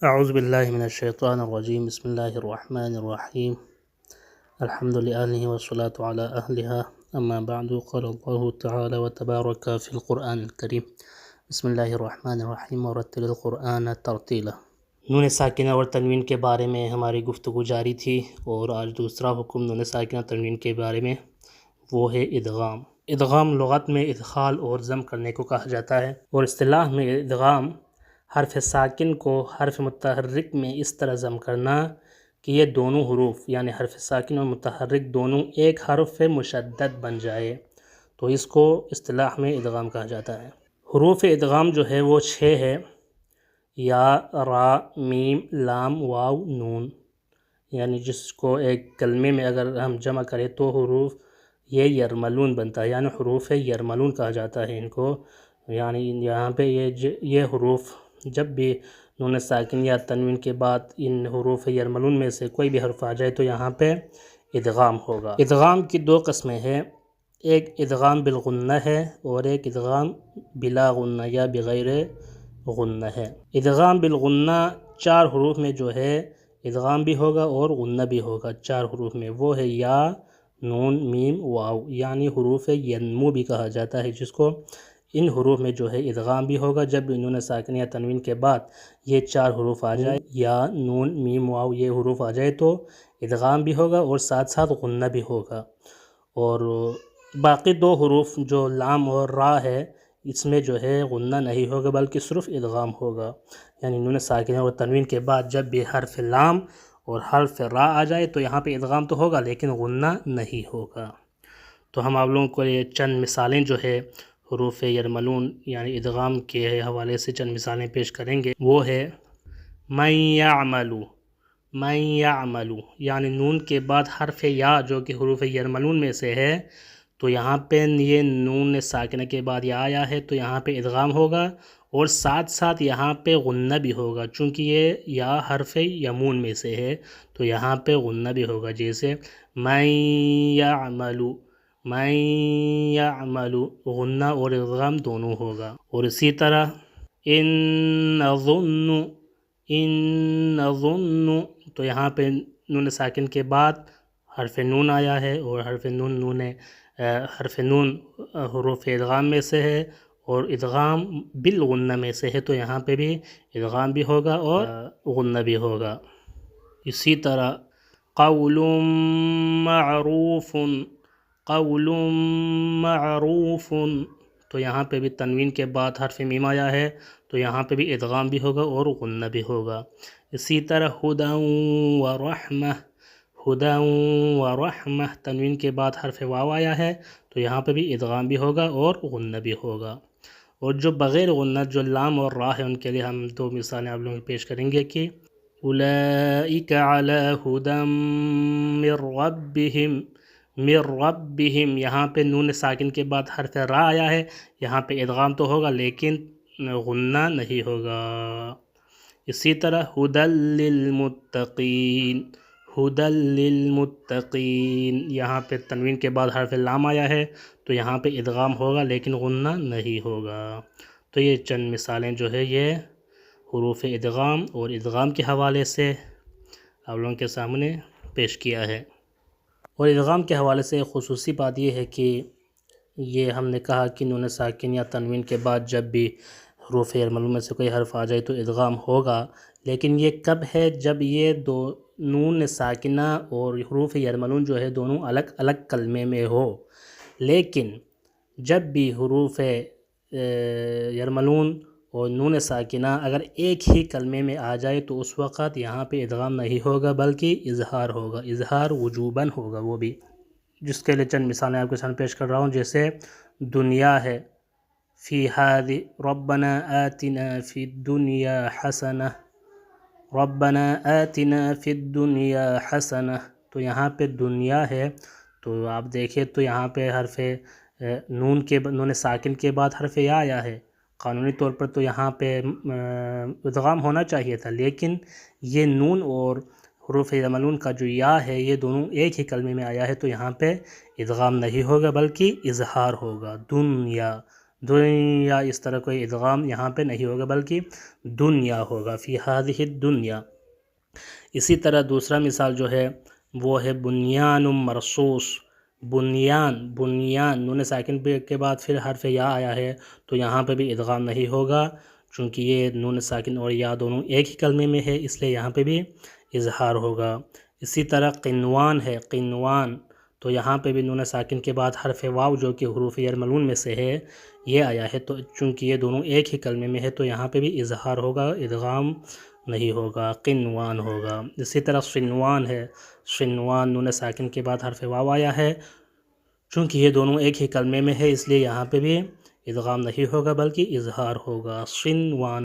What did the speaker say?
اعوذ باللہ من الشیطان الرجیم بسم اللہ الرحمن الرحیم الحمد للہ والصلاة علی اہلہا اما بعد قال اللہ تعالی وتبارک فی القرآن الکریم بسم اللہ الرحمن الرحیم ورتل القرآن ترتیلا۔ نون ساکنہ اور تنوین کے بارے میں ہماری گفتگو جاری تھی، اور آج دوسرا حکم نون ساکنہ تنوین کے بارے میں وہ ہے ادغام۔ ادغام لغت میں ادخال اور ضم کرنے کو کہا جاتا ہے، اور اصطلاح میں ادغام حرف ساکن کو حرف متحرک میں اس طرح ضم کرنا کہ یہ دونوں حروف یعنی حرف ساکن اور متحرک دونوں ایک حرف مشدد بن جائے، تو اس کو اصطلاح میں ادغام کہا جاتا ہے۔ حروف ادغام جو ہے وہ 6 ہے، یا، را، میم، لام، واو، نون، یعنی جس کو ایک کلمے میں اگر ہم جمع کریں تو حروف یہ یرملون بنتا ہے، یعنی حروف یرملون کہا جاتا ہے ان کو۔ یعنی یہاں پہ یہ حروف جب بھی نون ساکن یا تنوین کے بعد ان حروف یرملون میں سے کوئی بھی حرف آ جائے تو یہاں پہ ادغام ہوگا۔ ادغام کی 2 قسمیں ہیں، ایک ادغام بالغنہ ہے اور ایک ادغام بلا غنہ یا بغیر غنہ ہے۔ ادغام بالغنہ 4 حروف میں جو ہے ادغام بھی ہوگا اور غنہ بھی ہوگا، 4 حروف میں، وہ ہے یا، نون، میم، واو، یعنی حروف ینمو بھی کہا جاتا ہے جس کو۔ ان حروف میں جو ہے ادغام بھی ہوگا جب نون ساکن یا تنوین کے بعد یہ 4 حروف آ جائے، یا، نون، میم، واو، یہ حروف آ جائے تو ادغام بھی ہوگا اور ساتھ ساتھ غنہ بھی ہوگا۔ اور باقی 2 حروف جو لام اور را ہے اس میں جو ہے غنہ نہیں ہوگا بلکہ صرف ادغام ہوگا، یعنی نون ساکن اور تنوین کے بعد جب بھی حرف لام اور حرف را آ جائے تو یہاں پہ ادغام تو ہوگا لیکن غنہ نہیں ہوگا۔ تو ہم آپ لوگوں کو یہ چند مثالیں جو ہے حروف یرملون یعنی ادغام کے حوالے سے چند مثالیں پیش کریں گے، وہ ہے من یعملو، من یعملو، یعنی نون کے بعد حرف یا جو کہ حروف یرملون میں سے ہے، تو یہاں پہ یہ نون ساکنہ کے بعد یا آیا ہے تو یہاں پہ ادغام ہوگا اور ساتھ ساتھ یہاں پہ غنہ بھی ہوگا، چونکہ یہ یا حرف یمون میں سے ہے تو یہاں پہ غنہ بھی ہوگا، جیسے من یعملو، من یعملو، غنہ اور ادغام دونوں ہوگا۔ اور اسی طرح ان نظن، ان نظن، تو یہاں پہ نون ساکن کے بعد حرف نون آیا ہے اور حرف نون حروف ادغام میں سے ہے اور ادغام بالغنہ میں سے ہے تو یہاں پہ بھی ادغام بھی ہوگا اور غنہ بھی ہوگا۔ اسی طرح قول معروف، قول معروف، تو یہاں پہ بھی تنوین کے بعد حرف میم آیا ہے تو یہاں پہ بھی ادغام بھی ہوگا اور غنہ بھی ہوگا۔ اسی طرح ہدی ورحمہ، ہدی ورحمہ، تنوین کے بعد حرف واو آیا ہے تو یہاں پہ بھی ادغام بھی ہوگا اور غنہ بھی ہوگا۔ اور جو بغیر غنہ جو لام اور را ہے ان کے لیے ہم 2 مثالیں آپ لوگوں کو پیش کریں گے کہ اولئک علی ھدی من ربہم، من ربہم، یہاں پہ نون ساکن کے بعد حرف را آیا ہے، یہاں پہ ادغام تو ہوگا لیکن غنہ نہیں ہوگا۔ اسی طرح ھدی للمتقین، ھدی للمتقین، یہاں پہ تنوین کے بعد حرف لام آیا ہے تو یہاں پہ ادغام ہوگا لیکن غنہ نہیں ہوگا۔ تو یہ چند مثالیں جو ہے یہ حروف ادغام اور ادغام کے حوالے سے آپ لوگوں کے سامنے پیش کیا ہے۔ اور ادغام کے حوالے سے ایک خصوصی بات یہ ہے کہ یہ ہم نے کہا کہ نون ساکن یا تنوین کے بعد جب بھی حروف یرملون میں سے کوئی حرف آ جائے تو ادغام ہوگا، لیکن یہ کب ہے؟ جب یہ نون ساکنہ اور حروف یرملون جو ہے دونوں الگ الگ کلمے میں ہو۔ لیکن جب بھی حروف یرملون اور نون ساکنہ اگر ایک ہی کلمے میں آ جائے تو اس وقت یہاں پہ ادغام نہیں ہوگا بلکہ اظہار ہوگا، اظہار وجوباً ہوگا وہ بھی، جس کے لیے چند مثالیں آپ کے سامنے پیش کر رہا ہوں، جیسے دنیا ہے فی ہذہ، ربنا آتنا فی الدنیا حسنہ، ربنا آتنا فی الدنیا حسنہ، تو یہاں پہ دنیا ہے تو آپ دیکھیں تو یہاں پہ حرف نون ساکن کے بعد حرف یا آیا ہے، قانونی طور پر تو یہاں پہ ادغام ہونا چاہیے تھا، لیکن یہ نون اور حروف یرملون کا جو یا ہے یہ دونوں ایک ہی کلمے میں آیا ہے تو یہاں پہ ادغام نہیں ہوگا بلکہ اظہار ہوگا، دنیا، دنیا اس طرح کوئی ادغام یہاں پہ نہیں ہوگا بلکہ دنیا ہوگا، فی ہذہ الدنیا۔ اسی طرح دوسرا مثال جو ہے وہ ہے بنیان مرصوص، بنیان نون ساکن کے بعد پھر حرف یا آیا ہے تو یہاں پہ بھی ادغام نہیں ہوگا، چونکہ یہ نون ساکن اور یا دونوں ایک ہی کلمے میں ہے، اس لیے یہاں پہ بھی اظہار ہوگا۔ اسی طرح قنوان ہے، قنوان، تو یہاں پہ بھی نون ساکن کے بعد حرف واو جو کہ حروف یرملون میں سے ہے یہ آیا ہے، تو چونکہ یہ دونوں ایک ہی کلمے میں ہے تو یہاں پہ بھی اظہار ہوگا، ادغام نہیں ہوگا، قنوان ہوگا۔ اسی طرح صنوان ہے، صنوان نون ساکن کے بعد حرف واو آیا ہے، چونکہ یہ دونوں ایک ہی کلمے میں ہے اس لیے یہاں پہ بھی ادغام نہیں ہوگا بلکہ اظہار ہوگا، صنوان۔